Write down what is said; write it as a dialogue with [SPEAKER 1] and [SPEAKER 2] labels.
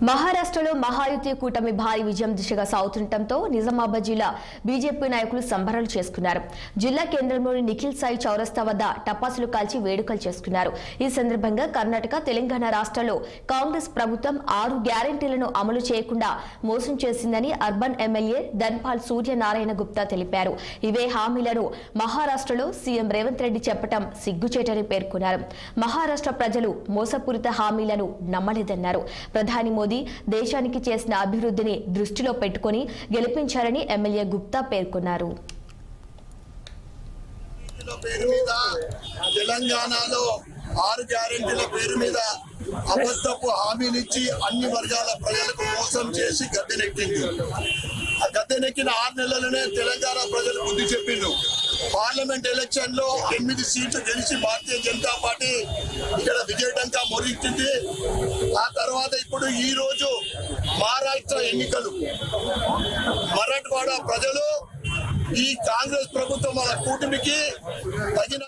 [SPEAKER 1] మహారాష్ట్రలో మహాయుతి కూటమి భారీ విజయం దిశగా సాగుతుండటంతో నిజామాబాద్ జిల్లా బీజేపీ నాయకులు సంబరాలు చేసుకున్నారు. జిల్లా కేంద్రంలోని నిఖిల్ సాయి చౌరస్తా వద్ద టపాసులు కాల్చి వేడుకలు చేసుకున్నారు. ఈ సందర్భంగా కర్ణాటక, తెలంగాణ రాష్ట్రాల్లో కాంగ్రెస్ ప్రభుత్వం 6 గ్యారెంటీలను అమలు చేయకుండా మోసం చేసిందని అర్బన్ ఎమ్మెల్యే ధన్పాల్ సూర్యనారాయణ గుప్తా తెలిపారు. ఇవే హామీలను మహారాష్ట్రలో సీఎం రేవంత్ రెడ్డి చెప్పడం సిగ్గుచేటని పేర్కొన్నారు. మహారాష్ట్ర ప్రజలు మోసపూరిత హామీలను నమ్మలేదన్నారు. ప్రధాని మోదీ దేశానికి చేసిన అభివృద్ధిని దృష్టిలో పెట్టుకుని గెలిపించారని ఎమ్మెల్యే గుప్తా పేర్కొన్నారు.
[SPEAKER 2] తెలంగాణలో 6 గ్యారెంటీల పేరు మీద అబద్ధపు హామీలిచ్చి అన్ని వర్గాల ప్రజలకు మోసం చేసి గద్దెనెక్కింది. ఆ గద్దెనెక్కిన 6 నెలలనే తెలంగాణ ప్రజలు బుద్ధి చెప్పిండు. పార్లమెంట్ ఎలక్షన్ లో 8 సీట్లు గెలిచి భారతీయ జనతా పార్టీ ఇక్కడ విజయడంగా మొరిగించింది. ఆ తర్వాత ఇప్పుడు ఈ రోజు మహారాష్ట్ర ఎన్నికలు, మరాఠవాడ ప్రజలు ఈ కాంగ్రెస్ ప్రభుత్వం మన కూటమికి తగిన